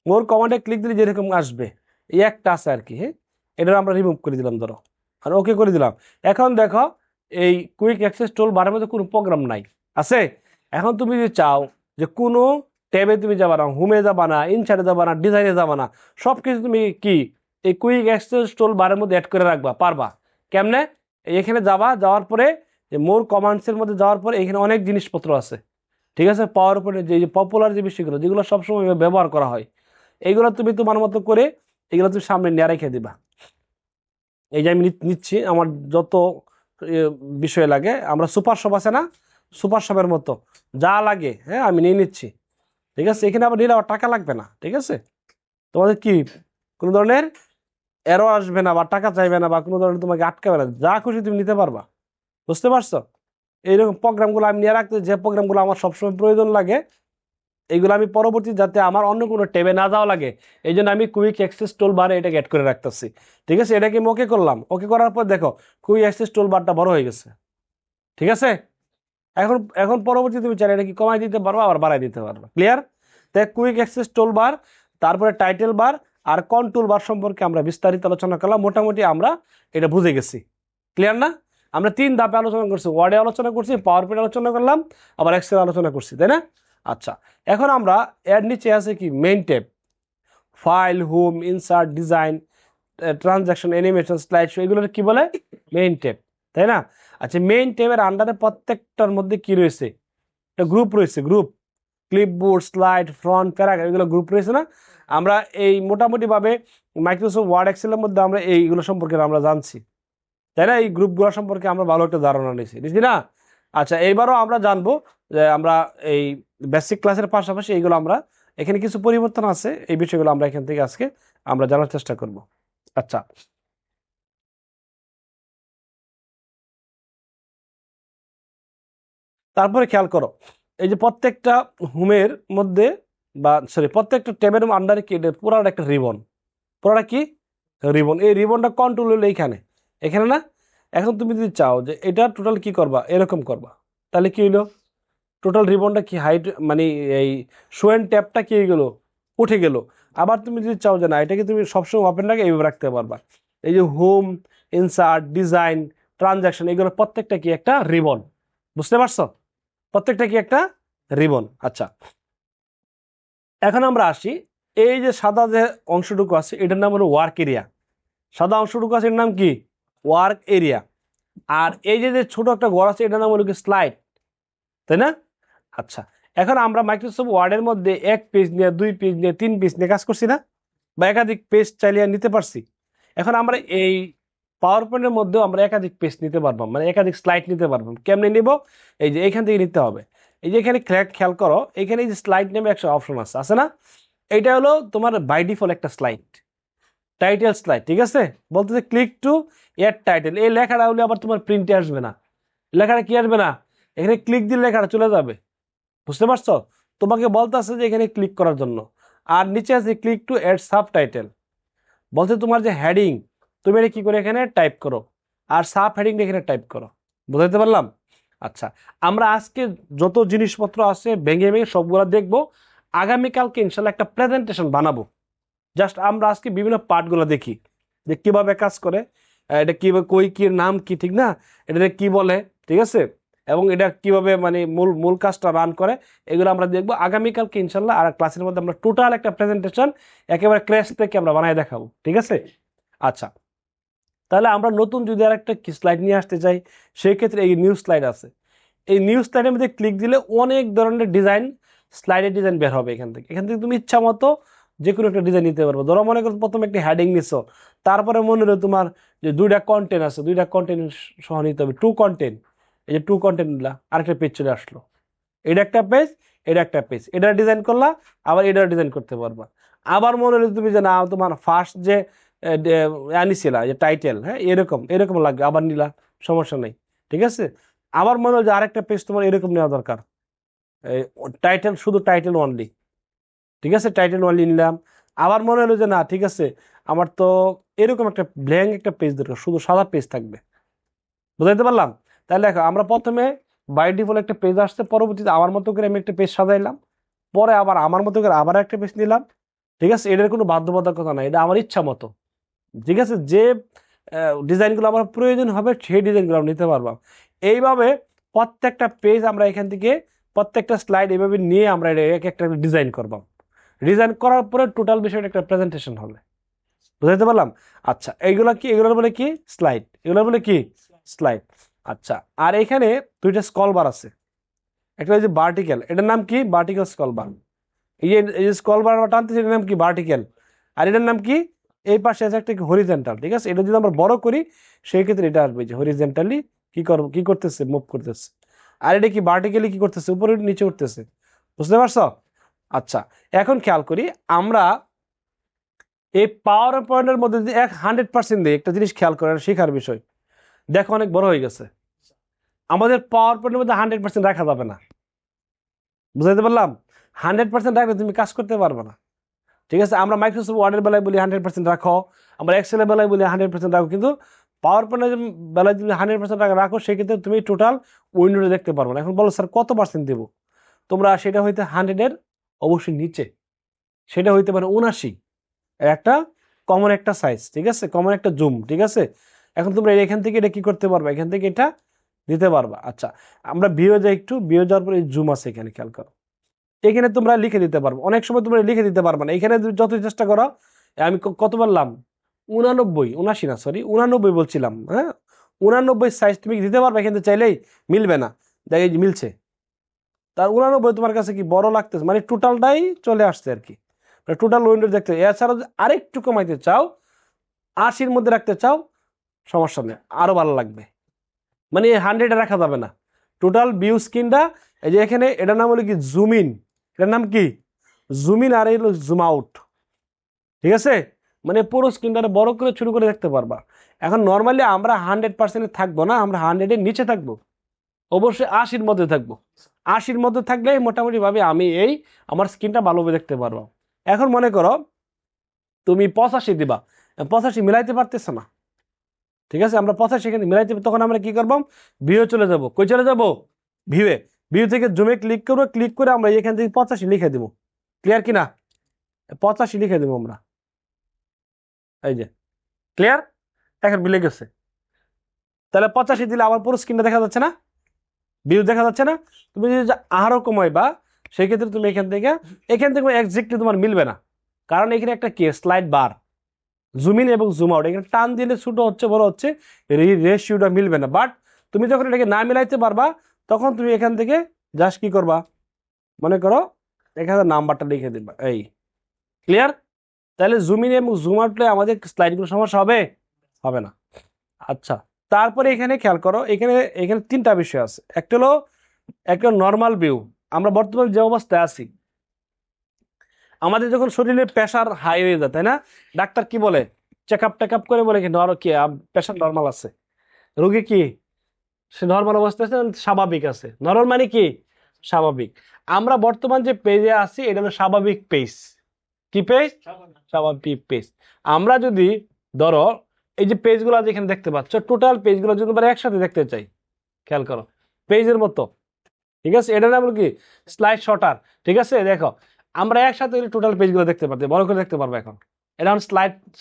মোর কমান্ডে ক্লিক দিলে যেরকম আসবে, এই একটা আছে আর কি। হ্যাঁ, এটা আমরা রিমুভ করে দিলাম ধরো, আর ওকে করে দিলাম। এখন দেখো এই কুইক অ্যাক্সেস টুল বারের মধ্যে কোনো প্রোগ্রাম নাই, আছে? এখন তুমি যদি চাও যে কোনো ট্যাবে তুমি যাবা না, হোমে যাবা না, ইনসাইডে যাবা না, ডিজাইনে যাবা না, সব কিছু তুমি কি এই কুইক অ্যাক্সেস টুল বারের মধ্যে অ্যাড করে রাখবা, পারবা। কেমনে? এখানে যাবা, যাওয়ার পরে মোর কমান্ডসের মধ্যে যাওয়ার পরে এখানে অনেক জিনিসপত্র আছে। ঠিক আছে, পাওয়ার পয়েন্টের যে পপুলার যে বিষয়গুলো যেগুলো সবসময় ব্যবহার করা হয়, এইগুলো তুমি তোমার মতো করে এগুলো তুমি সামনে নিয়ে রেখে দিবা। এই যে আমি নিচ্ছি আমার যত বিষয় লাগে, আমরা সুপার শপ আছে না, সুপার শপের মতো যা লাগে, হ্যাঁ, আমি নিয়ে নিচ্ছি। ঠিক আছে, এখানে আবার নিলে আবার টাকা লাগবে না। ঠিক আছে, তোমাদের কি কোনো ধরনের এরর আসবে না, বা টাকা চাইবে না, বা কোনো ধরনের তোমাকে আটকাবে না, যা খুশি তুমি নিতে পারবা। বুঝতে পারছো? এইরকম প্রোগ্রামগুলো আমি নিয়ে রাখতে, যে প্রোগ্রামগুলো আমার সবসময় প্রয়োজন লাগে, এইগুলো আমি পরবর্তী যাতে আমার অন্য কোনো ট্যাবে না যাওয়া লাগে, এই জন্য আমি কুইক অ্যাক্সেস টুল বারে এটাকে অ্যাড করে রাখতেছি। ঠিক আছে, এটাকে আমি ওকে করলাম। ওকে করার পর দেখো কুইক অ্যাক্সেস টুল বারটা বড় হয়ে গেছে। ঠিক আছে, এখন এখন পরবর্তী তুমি চাইলে এটা কি কমাই দিতে পারবো, আবার বাড়াই দিতে পারবো। ক্লিয়ার? দেখ, কুইক অ্যাক্সেস টুল বার, তারপরে টাইটেল বার আর কন্ট্রোল বার সম্পর্কে আমরা বিস্তারিত আলোচনা করলাম। মোটামুটি আমরা এটা বুঝে গেছি। ক্লিয়ার না? আমরা 3 ধাপে আলোচনা করছি, ওয়ার্ডে আলোচনা করছি, পাওয়ার পয়েন্টে আলোচনা করলাম, আবার এক্সেল আলোচনা করছি, তাই না? আচ্ছা, এখন আমরা এর নিচে আছে কি main tab, file, home, insert, design, transaction, animation, slide show, এগুলোর কি বলে? মেইন ট্যাব, তাই না? আচ্ছা, মেইন ট্যাবের আন্ডারে প্রত্যেকটার মধ্যে কি রয়েছে? একটা গ্রুপ রয়েছে, group, clipboard, slide, front, paragraph, এগুলো গ্রুপ রয়েছে না? আমরা এই মোটামুটি ভাবে মাইক্রোসফট ওয়ার্ড এক্সেলের মধ্যে আমরা এইগুলো সম্পর্কে আমরা জানছি, তাই না? এই গ্রুপগুলো সম্পর্কে আমরা ভালো একটা ধারণা নিছি না? আচ্ছা, এইবারও আমরা জানবো যে আমরা এই বেসিক ক্লাসের পাশাপাশি এইগুলো আমরা এখানে কিছু পরিবর্তন আছে, এই বিষয়গুলো আমরা এখান থেকে আজকে আমরা জানার চেষ্টা করব। আচ্ছা, তারপরে খেয়াল করো, এই যে প্রত্যেকটা হোমের মধ্যে বা সরি প্রত্যেকটা ট্যাবের আন্ডারে কি পুরাটা একটা রিবন, পুরাটা কি রিবন, এই রিবনটা কন্ট্রোল হলো এইখানে, এখানে না? এখন তুমি যদি চাও যে এটা টোটাল কি করবা, এরকম করবা, তাহলে কি হইলো, টোটাল রিবনটা কি হাইট মানে এই শো এন্ড ট্যাবটা কি হয়ে গেল, উঠে গেল। আবার তুমি যদি চাও যে না এটাকে তুমি সবসময় ওপেন রাখে এইভাবে রাখতে পারবা। এই যে হোম, ইনসার্ট, ডিজাইন, ট্রানজাকশন, এগুলো প্রত্যেকটা কি একটা রিবন, বুঝতে পারছো? প্রত্যেকটা কি একটা রিবন। আচ্ছা, এখন আমরা আসি, এই যে সাদা যে অংশটুকু আছে এটার নাম হলো ওয়ার্ক এরিয়া। সাদা অংশটুকু আছে এর নাম কি, ওয়ার্ক এরিয়া। আর এই যে যে ছোট একটা ঘর আছে এটার নাম হলো কি স্লাইড, তাই না? আচ্ছা, এখন আমরা মাইক্রোসফট ওয়ার্ডের মধ্যে এক পেজ নিয়ে, দুই পেজ নিয়ে, তিন পেজ নিয়ে কাজ করছি না, বা একাধিক পেজ চালিয়ে নিতে পারছি। এখন আমরা এই পাওয়ার পয়েন্টের মধ্যেও আমরা একাধিক পেজ নিতে পারবো, মানে একাধিক স্লাইড নিতে পারবো। কেমনে নিব, এই যে এখান থেকে নিতে হবে। এই যে এখানে খেয়াল করো, এখানে এই যে স্লাইড নামে একটা অপশন আছে না? এটা হলো তোমার বাই ডিফল্ট একটা স্লাইড, টাইটেল স্লাইড, ঠিক আছে? বলতেছে ক্লিক টু এড টাইটেল, এই লেখাটা হলে আবার তোমার প্রিন্টে আসবে না, লেখাটা কি আসবে না, এখানে ক্লিক দিলে লেখাটা চলে যাবে, বুঝতে পারছো? তোমাকে বলতেছে যে এখানে ক্লিক করার জন্য। আর নিচে আছে click to add subtitle, বলছে তোমার যে হেডিং তুমি এটা কি করে এখানে টাইপ করো, আর সাব হেডিং এখানে টাইপ করো। বুঝাইতে পারলাম? আচ্ছা, আমরা আজকে যত জিনিসপত্র আছে ভেঙে ভেঙে সবগুলো দেখবো। আগামীকালকে ইনশাল্লাহ একটা প্রেজেন্টেশন বানাবো। জাস্ট আমরা আজকে বিভিন্ন পার্টগুলো দেখি যে কিভাবে কাজ করে, এটা কিভাবে কই কি নাম কি, ঠিক না? এটা কি বলে, ঠিক আছে? এবং এটা কিভাবে মানে মূল মূল কাজটা রান করে, এগুলো আমরা দেখবো আগামীকালকে ইনশাল্লাহ। আর ক্লাসের মধ্যে আমরা টোটাল একটা প্রেজেন্টেশন একেবারে ক্র্যাশ থেকে আমরা বানায় দেখাবো, ঠিক আছে? আচ্ছা, তাহলে আমরা নতুন যদি আর একটা স্লাইড নিয়ে আসতে চাই, সেই ক্ষেত্রে এই নিউ স্লাইড আছে। এই নিউ স্লাইডের মধ্যে ক্লিক দিলে অনেক ধরনের ডিজাইন, স্লাইডের ডিজাইন বের হবে এখান থেকে তুমি ইচ্ছা মতো যে কোনো একটা ডিজাইন নিতে পারবো। ধরো মনে করো প্রথমে একটা হেডিং নিছো, তারপরে মনে হলো তোমার যে দুইটা কন্টেন্ট আছে, দুইটা কন্টেন্ট সহ নিতে হবে, টু কন্টেন্ট। এই যে টু কন্টেন্ট নিলা, আরেকটা পেজ চলে আসলো, এটা একটা পেজ, এটা একটা পেজ, এটা ডিজাইন করলা, আবার এটা ডিজাইন করতে পারবা। আবার মনে হলো তুমি যে না তোমার ফার্স্ট যে আনিছিলা যে টাইটেল, হ্যাঁ এরকম এরকম লাগবে, আবার নিলা, সমস্যা নেই, ঠিক আছে? আবার মনে হলো যে আরেকটা পেজ তোমার এরকম নেওয়া দরকার, টাইটেল শুধু টাইটেল অনলি, ঠিক আছে? টাইটেল অনলি নিলাম। আবার মনে হলো যে না ঠিক আছে, আমার তো এরকম একটা ব্ল্যাঙ্ক একটা পেজ দরকার, শুধু সাদা পেজ থাকবে। বুঝাইতে পারলাম? তাহলে দেখো আমরা প্রথমে বাই ডিফল্ট একটা পেজ আসছে, পরবর্তীতে আমার মতো করে আমি একটা পেজ সাজাইলাম, পরে আবার আমার মতো করে আবার একটা পেজ নিলাম, ঠিক আছে? এটার কোনো বাধ্যবাধকতা নাই, এটা আমার ইচ্ছা মতো, ঠিক আছে? যে ডিজাইনগুলো আমার প্রয়োজন হবে সেই ডিজাইনগুলো আমরা নিতে পারবো। এইভাবে প্রত্যেকটা পেজ আমরা এখান থেকে প্রত্যেকটা স্লাইড এইভাবে নিয়ে আমরা এটা এক একটা ডিজাইন করবো। ডিজাইন করার পরে টোটাল বিষয়টা একটা প্রেজেন্টেশন হবে। বুঝাইতে পারলাম? আচ্ছা, এইগুলো কি, এগুলোর বলে কি স্লাইড, এগুলোর বলে কি স্লাইড। আচ্ছা, আর এখানে দুইটা স্কল বার আছে, একটা হচ্ছে ভার্টিক্যাল, এটার নাম কি ভার্টিক্যাল স্কল বার। এই যে স্কল বার টানতেছি এটার নাম কি ভার্টিক্যাল, আর এটার নাম কি, এই পাশে আছে একটা হরিজেন্টাল, ঠিক আছে? এটা যদি আমরা বড় করি সেই ক্ষেত্রে এটা আসবে যে হরিজেন্টালি কি করতেছে, মুভ করতেছে। আর এটা কি ভার্টিক্যালি কি করতেছে, উপরে নিচে উঠতেছে। বুঝতে পারছো? আচ্ছা, এখন খেয়াল করি আমরা এই পাওয়ার পয়েন্টের মধ্যে যদি 100% দিই, একটা জিনিস খেয়াল করেন, শেখার বিষয়, দেখো অনেক বড় হয়ে গেছে। আমাদের পাওয়ার পয়েন্টের মধ্যে 100% রাখা যাবে না। বুঝাইতে পারলাম? 100% রাখলে তুমি কাজ করতে পারবে না, ঠিক আছে? আমরা মাইক্রোসফট ওয়ার্ডের বেলায় বলি 100% রাখো, আমরা এক্সেলের বেলায় বলি 100% রাখো, কিন্তু পাওয়ার পয়েন্টের বেলায় যদি 100% রাখো সেক্ষেত্রে তুমি টোটাল উইন্ডোটা দেখতে পারবে না। এখন বলো স্যার কত পার্সেন্ট দেবো? তোমরা সেটা হইতে 100-এর অবশ্যই নিচে, সেটা হইতে পারে 79, একটা কমন একটা সাইজ, ঠিক আছে? কমন একটা জুম, ঠিক আছে? এখন তোমরা এখান থেকে এটা কি করতে পারবা, এখান থেকে এটা দিতে পারবা। আচ্ছা, আমরা ভিও যাই, একটু ভিও যাওয়ার পরে জুম আছে এখানে, খেয়াল করো, এখানে তোমরা লিখে দিতে পারবো। অনেক সময় তোমরা লিখে দিতে পারবে না, এখানে যত চেষ্টা করো, আমি কত বললাম, 89, 79 না সরি 89 বলছিলাম, হ্যাঁ 89 সাইজ তুমি দিতে পারবে, কিন্তু চাইলেই মিলবে না। দেখ এই যে মিলছে, তার 89 তোমার কাছে কি বড় লাগতেছে, মানে টোটালটাই চলে আসছে আর কি। টোটাল উইন্ডো দেখতে, এছাড়া যদি আরেকটু কমাইতে চাও 80-র মধ্যে রাখতে চাও সমস্যা নেই, আরো ভালো লাগবে। মানে 100-এ রাখা যাবে না। টোটাল ভিউ স্ক্রিনটা এই যে এখানে, এটার নাম হলো কি জুম ইন, এটার নাম কি জুম ইন, আর এই হলো জুম আউট। ঠিক আছে, মানে পুরো স্ক্রিনটা বড় করে ছোট করে দেখতে পারবা। এখন নর্মালি আমরা 100% থাকবো না, আমরা 100-এর নিচে থাকবো, অবশ্যই 80-র মধ্যে থাকবো। 80-র মধ্যে থাকলে মোটামুটি ভাবে আমি এই আমার স্ক্রিনটা ভালোভাবে দেখতে পারবো। এখন মনে করো তুমি 85 দিবা, 85 মিলাইতে পারতেছ না, ঠিক আছে, আমরা 85 এখানে মিলাইতে, তখন আমরা কি করবো, ভিউ চলে যাব, কই চলে যাব, ভিউয়ে, ভিউ থেকে জুমে ক্লিক করবো, ক্লিক করে আমরা এখান থেকে 85 লিখে দিব। ক্লিয়ার কিনা, 85 লিখে দেবো আমরা, এই যে ক্লিয়ার, এখন মিলে গেছে। তাহলে 85 দিলে আমার পুরো স্ক্রিনটা দেখা যাচ্ছে না, ভিউ দেখা যাচ্ছে না। তুমি যদি আরো কমাইবা সেই ক্ষেত্রে তুমি এখান থেকে এক্স্যাক্টলি তোমার মিলবে না, কারণ এখানে একটা কি স্লাইড বার, জুম ইন এবং জুম আউট, এখানে টান দিলে ছোট হচ্ছে বড় হচ্ছে, রেশিওটা মিলবে না। বাট তুমি যখন এটাকে না মিলাইতে পারবা তখন তুমি এখান থেকে জাস্ট কি করবা, মনে করো এখানে নাম্বারটা লিখে দিবা, এই ক্লিয়ার। তাহলে জুম ইন এবং জুম আউটলে আমাদের স্লাইডগুলো সমস্যা হবে, হবে না। আচ্ছা, তারপরে এখানে খেয়াল করো, এখানে এখানে 3টা বিষয় আছে। একটা হলো একটা নর্মাল ভিউ, আমরা বর্তমানে যে অবস্থায় আছি, আমাদের যখন শরীরের প্রেশার হাই হয়ে যায়, তাই না, ডাক্তার কি বলে, চেক আপ টেক আপ করে বলে কি কি প্রেশার নর্মাল আছে, রোগী কি সে নর্মাল অবস্থায় আছে, স্বাভাবিক আছে। নর্মাল মানে কি স্বাভাবিক। আমরা বর্তমান যে পেজে আছি এটা হলো স্বাভাবিক পেজ। কি পেজ, স্বাভাবিক পেজ। আমরা যদি ধরো এই যে পেজগুলো যেখানে দেখতে পাচ্ছ, টোটাল পেজগুলো যদি আমরা একসাথে দেখতে চাই, খেয়াল করো পেজের মতো, ঠিক আছে, এটার নাম কি স্লাইড শর্টার। ঠিক আছে, দেখো আমরা একসাথে টোটাল পেজগুলো দেখতে পারতে, বড় করে দেখতে পারবো। এখন এটা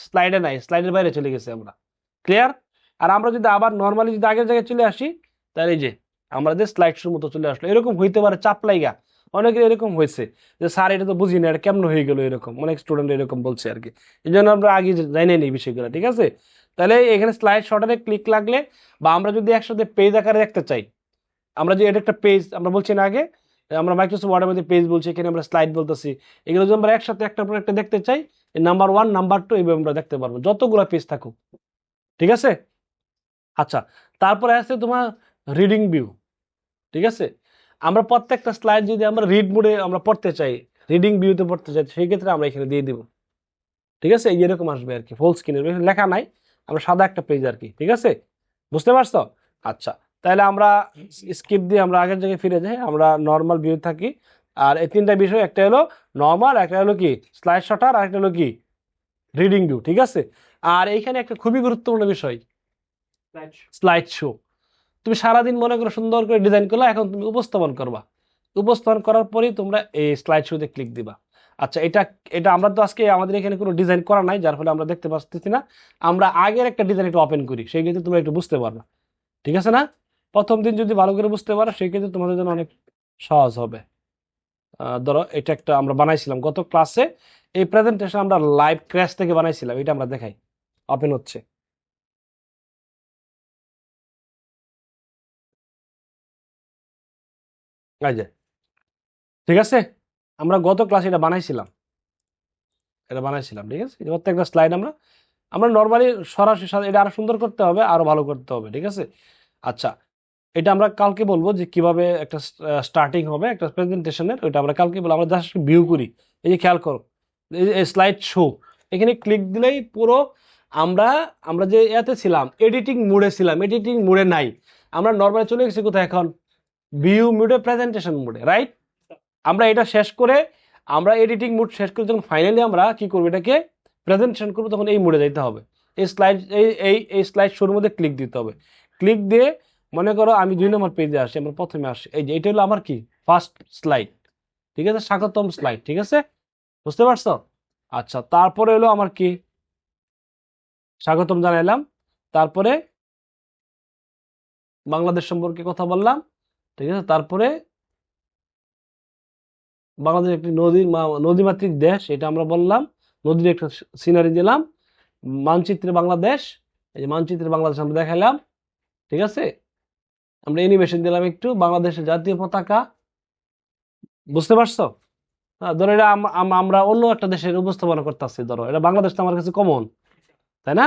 স্লাইডে নাই, স্লাইডের বাইরে চলে গেছে আমরা, ক্লিয়ার। আর আমরা যদি আবার নর্মালি যদি আগের জায়গায় চলে আসি, তাহলে এই যে আমাদের স্লাইড শোর মতো চলে আসলো। এরকম হইতে পারে চাপ লাইগা, অনেকের এরকম হয়েছে যে স্যার এটা তো বুঝি না, এটা কেমন হয়ে গেল, এরকম অনেক স্টুডেন্ট এরকম বলছে আর কি। এই জন্য আমরা আগে জানি না এই বিষয়গুলো, ঠিক আছে। তাহলে এখানে স্লাইড শর্টারে ক্লিক লাগলে, বা আমরা যদি একসাথে পেজ আকারে দেখতে চাই, আমরা যে এটা একটা পেজ আমরা বলছি না আগে, আমরা মাইক্রোসফট ওয়ার্ডের মধ্যে পেজ বলছি, এখানে আমরা স্লাইড বলতেছি, এগুলো যদি আমরা একসাথে একটার পর একটা দেখতে চাই, নাম্বার 1 নাম্বার 2 এইভাবে আমরা দেখতে পারবো যতগুলো পেজ থাকুক, ঠিক আছে। আচ্ছা, তারপরে আছে তোমার রিডিং ভিউ, ঠিক আছে। আমরা প্রত্যেকটা স্লাইড যদি আমরা রিড মোডে আমরা পড়তে চাই, রিডিং ভিউতে পড়তে চাই, সেই ক্ষেত্রে আমরা এখানে দিয়ে দিব, ঠিক আছে। এরকম আসবে আর কি, ফুল স্ক্রিনের লেখা নাই, আমরা সাদা একটা পেজ আর কি, ঠিক আছে, বুঝতে পারছো। আচ্ছা, তাহলে আমরা স্কিপ দিয়ে আমরা আগের জায়গায় ফিরে যাই, আমরা নর্মাল ভিউ থাকি। আর এই 3টা বিষয়, একটা হলো নর্মাল, একটা হলো কি স্লাইড শটার, আর একটা হলো কি রিডিং ভিউ, ঠিক আছে। আর এইখানে একটা খুবই গুরুত্বপূর্ণ বিষয়, স্লাইড শো। তুমি সারাদিন মনে করো সুন্দর করে ডিজাইন করলে, এখন তুমি উপস্থাপন করবা, উপস্থাপন করার পরেই তোমরা এই স্লাইড শোতে ক্লিক দিবা। আচ্ছা, এটা এটা আমরা তো আজকে আমাদের এখানে কোনো ডিজাইন করা নাই, যার ফলে আমরা দেখতে পাচ্ছি না। আমরা আগের একটা ডিজাইন একটু ওপেন করি, সেই ক্ষেত্রে তোমরা একটু বুঝতে পারবে, ঠিক আছে না। প্রথম দিন যদি ভালো করে বুঝতে পারো সেই ক্ষেত্রে তোমাদের জন্য অনেক সহজ হবে। ধরো এটা একটা আমরা বানাইছিলাম গত ক্লাসে, এই প্রেজেন্টেশন আমরা লাইভ ক্র্যাশ থেকে বানাইছিলাম, এটা আমরা দেখাই, ওপেন হচ্ছে, এই যে, ঠিক আছে। আমরা গত ক্লাসে এটা বানাইছিলাম, ঠিক আছে। প্রত্যেকটা স্লাইড আমরা আমরা নর্মালি সরাসরি এটা আরো সুন্দর করতে হবে, আরো ভালো করতে হবে, ঠিক আছে। আচ্ছা, এটা আমরা কালকে বলবো যে কিভাবে একটা স্টার্টিং হবে একটা প্রেজেন্টেশনের, ওইটা আমরা কালকে বলবো। আমরা জাস্ট ভিউ করি, এই যে খেয়াল করো, এই স্লাইড শো, এখানে ক্লিক দিলেই পুরো আমরা আমরা যে এতে ছিলাম, এডিটিং মোডে ছিলাম, এডিটিং মোডে নাই, আমরা নর্মালি চলে গেছি কোথায় এখন, ভিউ মোডে, প্রেজেন্টেশন মোডে, রাইট। আমরা এটা শেষ করে, আমরা এডিটিং মোড শেষ করে যখন ফাইনালি আমরা কি করবো, এটাকে প্রেজেন্টেশন করবো, তখন এই মোডে যাইতে হবে, এই স্লাইড এই স্লাইড শোর মধ্যে ক্লিক দিতে হবে। ক্লিক দিয়ে মনে করো আমি 2 নম্বর পেজে আসি, আমরা প্রথমে আসি, এই যে এটা হলো আমার কি ফার্স্ট স্লাইড, ঠিক আছে, স্বাগতম স্লাইড, ঠিক আছে, বুঝতে পারছো। আচ্ছা, তারপরে হলো আমার কি স্বাগতম জানাইলাম, তারপরে বাংলাদেশ সম্পর্কে কথা বললাম, ঠিক আছে। তারপরে বাংলাদেশ একটি নদীমাতৃক দেশ, এটা আমরা বললাম, নদীর একটা সিনারি দিলাম, মানচিত্রে বাংলাদেশ, এই যে মানচিত্রে বাংলাদেশ আমরা দেখালাম, ঠিক আছে। আমরা অ্যানিমেশন দিলাম একটু, বাংলাদেশের জাতীয় পতাকা, বুঝতে পারছো। ধরো এটা আমরা অন্য একটা দেশের উপস্থাপনা করতেছি, ধরো এটা বাংলাদেশ তো আমার কাছে কমন, তাই না?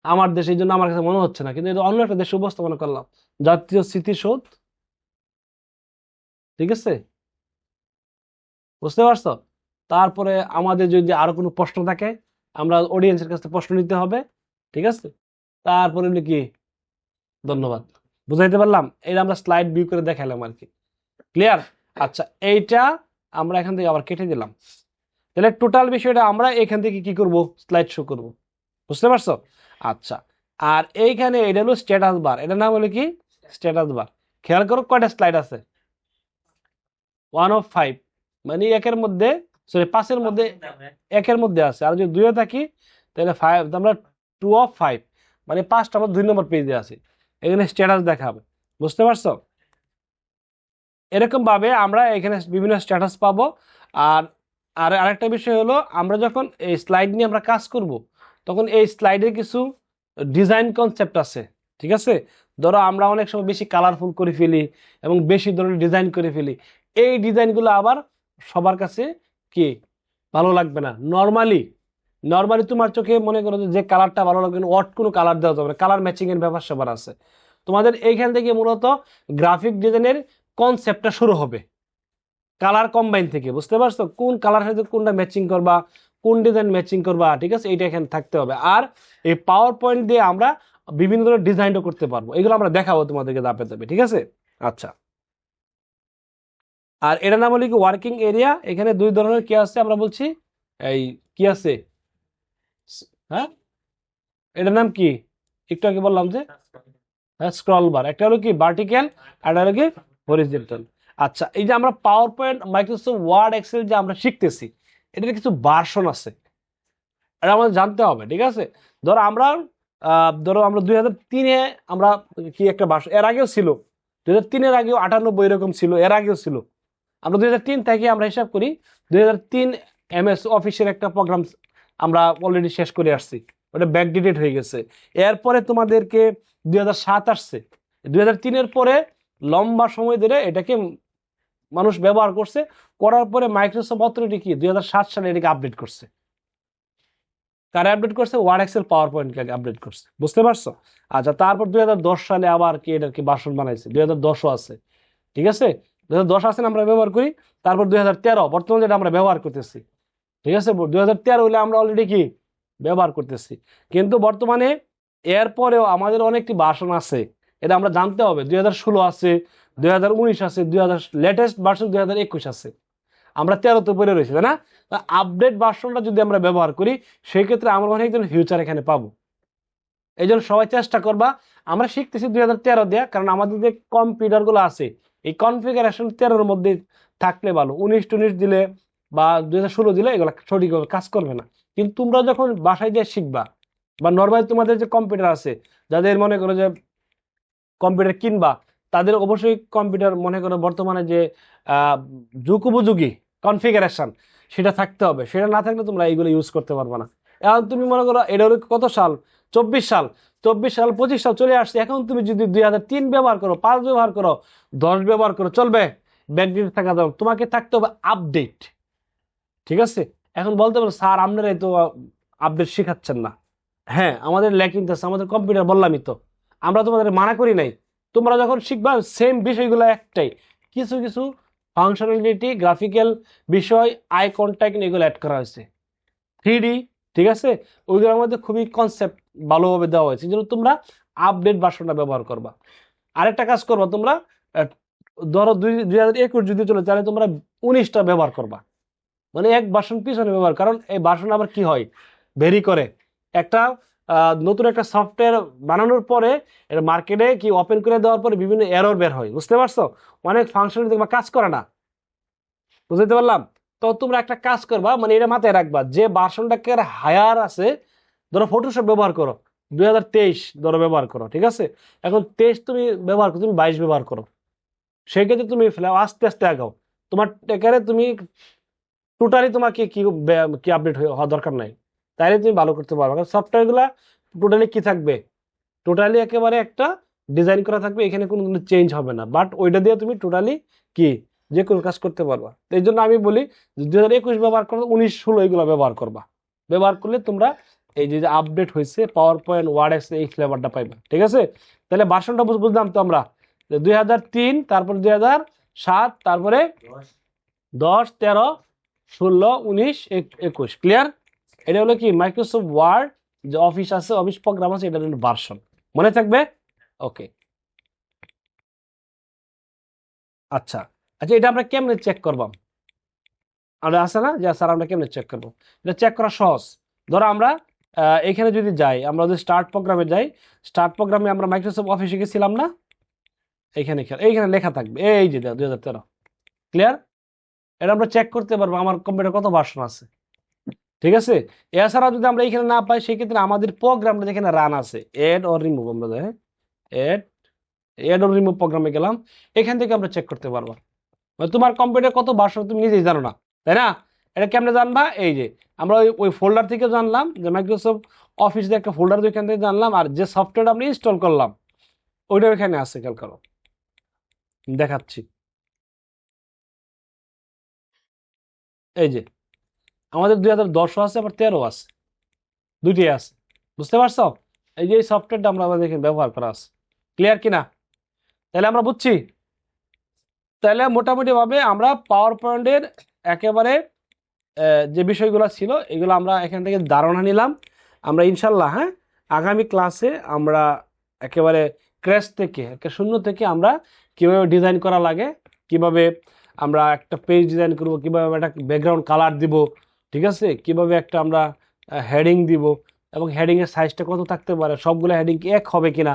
আমার দেশ, এই জন্য আমার কাছে মনে হচ্ছে না, কিন্তু এটা অন্য একটা দেশে উপস্থাপনা করলাম, জাতীয় স্মৃতিসৌধ। ঠিক আছে, বুঝতে পারছো? তারপরে আমাদের যদি আরো কোনো প্রশ্ন থাকে, আমরা অডিয়েন্সের কাছে প্রশ্ন নিতে হবে। ঠিক আছে, তারপরে হলো কি, ধন্যবাদ, বুঝাইতে পারলাম? এটা আমরা স্লাইড ভিউ করে দেখালাম আর কি। ক্লিয়ার? আচ্ছা, এইটা আমরা এখান থেকে আবার কেটে দিলাম। তাহলে টোটাল বিষয়টা আমরা এখান থেকে কি করব, স্লাইড শো করব। বুঝতে পারছো? আচ্ছা, আর এইখানে এটা হলো স্ট্যাটাস বার, এটার নাম হলো কি, স্ট্যাটাস বার। খেয়াল করো কয়টা স্লাইড আছে, 1 of 5, মানে একের মধ্যে, সরি 5-এর মধ্যে, একের মধ্যে আছে। আর যদি 2-এ থাকি তাহলে 5, আমরা 2 of 5, মানে 5টা আমরা 2 নম্বর পেজে আছি, এখানে স্ট্যাটাস দেখাবে। বুঝতে পারছো? এরকম ভাবে আমরা এখানে বিভিন্ন স্ট্যাটাস পাবো। আর আর আরেকটা বিষয় হলো, আমরা যখন এই স্লাইড নিয়ে আমরা কাজ করব, তখন এই স্লাইডের কিছু ডিজাইন কনসেপ্ট আছে। ঠিক আছে, ধরো আমরা অনেক সময় বেশি কালারফুল করে ফেলি এবং বেশি ধরনের ডিজাইন করে ফেলি, এই ডিজাইনগুলো আবার সবার কাছে কি ভালো লাগবে না। নর্মালি নর্মালি তোমার চোখে মনে করো যে কালারটা ভালো লাগবে, ওয়াট কোনো কালার দেওয়া যাবে না, কালার ম্যাচিং এর ব্যাপার সবার আছে। তোমাদের এইখান থেকে মূলত গ্রাফিক ডিজাইনের কনসেপ্টটা শুরু হবে, কালার কম্বাইন থেকে। বুঝতে পারছো? কোন কালার সাথে কোনটা ম্যাচিং করবা, কোন ডিজাইন ম্যাচিং করবা, ঠিক আছে, এইটা এখানে থাকতে হবে। আর এই পাওয়ার পয়েন্ট দিয়ে আমরা বিভিন্ন ধরনের ডিজাইনও করতে পারবো, এগুলো আমরা দেখাবো তোমাদেরকে ধাপে ধাপে। ঠিক আছে, আচ্ছা। আর এটার নাম হলো কি ওয়ার্কিং এরিয়া। এখানে 2 ধরনের কি আছে আমরা বলছি, এই কি আছে, হ্যাঁ এটার নাম কি, একটু আগে বললাম যে, হ্যাঁ স্ক্রল বার। একটা হলো কি ভার্টিক্যাল, আর একটা হলো কি হরিজন্টাল। আচ্ছা, এই যে আমরা PowerPoint, Microsoft Word, Excel যে আমরা শিখতেছি, এটার কিছু ভার্সন আছে, এটা আমাদের জানতে হবে। ঠিক আছে, ধরো আমরা 2003-এ আমরা কি একটা ভার্সন, এর আগেও ছিল 2003-এর আগেও 98 এরকম ছিল, এর আগেও ছিল। আমরা 2003 থেকে আমরা হিসাব করি, 2003 MS অফিসের একটা প্রোগ্রাম আমরা অলরেডি শেষ করে আসছি, ওটা ব্যাকডেটেড হয়ে গেছে। এরপরে তোমাদেরকে 2007 আসছে, 2003-এর পরে লম্বা সময় ধরে এটাকে মানুষ ব্যবহার করছে, করার পরে মাইক্রোসফট অথরিটি কি 2007 সালে এটাকে আপডেট করছে। কারে আপডেট করছে? ওয়ার্ড এক্সেল পাওয়ার পয়েন্টকে আপডেট করছে। বুঝতে পারছো? আচ্ছা, তারপর 2010 সালে আবার কি এটার কি ভার্সন বানাইছে, 2010ও আছে। ঠিক আছে, 2010 আছে আমরা ব্যবহার করি। তারপর 2013 বর্তমানে যেটা আমরা ব্যবহার করতেছি। ঠিক আছে, 2013 হলে আমরা অলরেডি কি ব্যবহার করতেছি। কিন্তু বর্তমানে এরপরেও আমাদের অনেকটি ভার্সন আছে, এটা আমরা জানতে হবে। 2016 আছে, 2019 আছে, লেটেস্ট ভার্সন 2021 আছে। আমরা 13তে পড়ে রয়েছি, তাই না? আপডেট ভার্সনটা যদি আমরা ব্যবহার করি, সেই ক্ষেত্রে আমরা অনেক ধরনের ফিউচার এখানে পাবো। এই জন্য সবাই চেষ্টা করবা, আমরা শিখতেছি 2013 দেওয়া, কারণ আমাদের যে কম্পিউটার গুলো আছে, এই কনফিগারেশন 13-এর মধ্যে থাকলে ভালো। 19-19 দিলে বা 2016 দিলে এগুলো সঠিকভাবে কাজ করবে না। কিন্তু তোমরা যখন বাসায় দিয়ে শিখবা, বা নর্মালি তোমাদের যে কম্পিউটার আছে, যাদের মনে করো যে কম্পিউটার কিনবা, তাদের অবশ্যই কম্পিউটার মনে করো বর্তমানে যে যুগ উপযোগী কনফিগারেশন, সেটা থাকতে হবে। সেটা না থাকলে তোমরা এইগুলো ইউজ করতে পারবে না। এখন তুমি মনে করো এটা হলো কত সাল, 24 সাল, 24 সাল 25 সাল চলে আসছে, এখন তুমি যদি 2003 ব্যবহার করো, 5 ব্যবহার করো, 10 ব্যবহার করো, চলবে? ব্যাকডেট থাকা যাবে, তোমাকে থাকতে হবে আপডেট। ঠিক আছে, এখন বলতে পারো স্যার আপনারাই তো আপডেট শেখাচ্ছেন না। হ্যাঁ, আমাদের ল্যাকিং আছে, আমাদের কম্পিউটার, বললামই তো, আমরা তোমাদের মানা করি নাই। তোমরা যখন শিখবা সেম বিষয়গুলো একটাই, কিছু কিছু ফাংশনালিটি, গ্রাফিক্যাল বিষয়, আই কন্ট্যাক্ট, এগুলো অ্যাড করা হয়েছে, 3D। ঠিক আছে, ওইগুলোর মধ্যে খুবই কনসেপ্ট ভালোভাবে দেওয়া হয়েছে, যেন তোমরা আপডেট ভার্সনটা ব্যবহার করবা। আরেকটা কাজ করবা তোমরা, ধরো 2021 যদি চলে, তাহলে তোমরা 19টা ব্যবহার করবা, মানে এক ভার্সন পিছনে ব্যবহার। কারণ এই ভার্সন আবার কি হয়, ভেরি করে। একটা নতুন একটা সফটওয়্যার বানানোর পরে এটা মার্কেটে কি ওপেন করে দেওয়ার পরে বিভিন্ন এরর বের হয়। বুঝতে পারছো? অনেক ফাংশনালিটি দেখবা কাজ করে না। বুঝতে পারলাম? তো তোমরা একটা কাজ করবা, মানে এটা মাথায় রাখবা, যে ভার্সনটাকে হায়ার আছে, ধরো ফটোশপ ব্যবহার করো, 2023 ধরো ব্যবহার করো, ঠিক আছে, এখন 23 তুমি ব্যবহার করো, তুমি 22 ব্যবহার করো, সেই ক্ষেত্রে তুমি আস্তে আস্তে আগাও। তোমার টেকারে তুমি টোটালি তোমাকে কি কি আপডেট হওয়া দরকার নাই, তাইলে তুমি ভালো করতে পারবে। কারণ সফটওয়্যারগুলো টোটালি কি থাকবে, টোটালি একেবারে একটা ডিজাইন করা থাকবে, এখানে কোনো চেঞ্জ হবে না। বাট ওইটা দিয়ে তুমি টোটালি কি যে কোনো কাজ করতে পারবা। তো এই জন্য আমি বলি 2021 ব্যবহার করো, 19 16 এগুলো ব্যবহার করবা। ব্যবহার করলে তোমরা এই যে আপডেট হয়েছে পাওয়ার পয়েন্ট ওয়ার্ড এক্স এই ফ্লেভারটা পাইবা। ঠিক আছে, তাহলে ভার্সনটা বুঝলাম তো আমরা 2003, তারপর 2007, তারপরে 10 13 16 19 21। ক্লিয়ার? এটা হলো কি মাইক্রোসফট ওয়ার্ড, যে অফিস আছে, অফিস প্রোগ্রাম আছে, এটা হলো ভার্সন। মনে থাকবে? ওকে। আচ্ছা আচ্ছা, এটা আমরা কেমনে চেক করবাম? আমরা আছে না যে স্যার আমরা কেমনে চেক করবো? এটা চেক করা সহজ। ধরো আমরা এখানে যদি যাই, আমরা যদি স্টার্ট প্রোগ্রামে যাই, স্টার্ট প্রোগ্রামে আমরা মাইক্রোসফট অফিসে গেছিলাম না, এইখানে এইখানে লেখা থাকবে এই যে 2013। ক্লিয়ার? এটা আমরা চেক করতে পারবো আমার কম্পিউটার কত ভার্সন আছে। ঠিক আছে, এছাড়া যদি আমরা এখানে না পাই, সেক্ষেত্রে আমাদের প্রোগ্রামটা যেখানে রান আছে, এড অর রিমুভ, আমরা এড এড অর রিমুভ প্রোগ্রামে গেলাম, এখান থেকে আমরা চেক করতে পারবো তোমার কম্পিউটার কত ভার্সন তুমি নিজেই জানো না, তাই না? এটা কেমনে জানবা? এই যে আমরা ওই ফোল্ডার থেকে জানলাম, যে মাইক্রোসফট অফিস দিয়ে একটা ফোল্ডার ওইখান থেকে জানলাম, আর যে সফটওয়্যার আমরা ইনস্টল করলাম ওইটা ওইখানে আছে। খেয়াল করো, দেখাচ্ছি। এই যে আমাদের 2010 আছে, আবার 13 আছে, দুইটাই আছে। বুঝতে পারছো? এই যে এই সফটওয়্যারটা আমরা আমাদের এখানে ব্যবহার করা আছে। ক্লিয়ার কিনা? তাহলে আমরা বুঝছি। তাহলে মোটামুটি ভাবে আমরা পাওয়ার পয়েন্টের একেবারে যে বিষয়গুলো ছিল এগুলো আমরা এখান থেকে ধারণা নিলাম। আমরা ইনশাল্লাহ, হ্যাঁ, আগামী ক্লাসে আমরা একেবারে ক্র্যাশ থেকে, শূন্য থেকে আমরা কিভাবে ডিজাইন করা লাগে, কিভাবে আমরা একটা পেজ ডিজাইন করব, কিভাবে একটা ব্যাকগ্রাউন্ড কালার দিব, ঠিক আছে, কিভাবে একটা আমরা হেডিং দিব, এবং হেডিংয়ের সাইজটা কত থাকতে পারে, সবগুলো হেডিং কি এক হবে কিনা,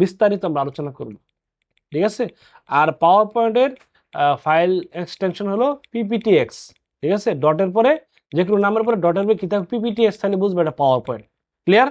বিস্তারিত আমরা আলোচনা করব। ঠিক আছে, আর পাওয়ার পয়েন্টের ফাইল এক্সটেনশন হলো পিপিটিএক্স। ঠিক আছে, ডটের পরে যে কোনো নামের পরে ডটের পরে কি থাকবে, পিপিটিএক্স, তাহলে বুঝবে এটা পাওয়ার পয়েন্ট। ক্লিয়ার?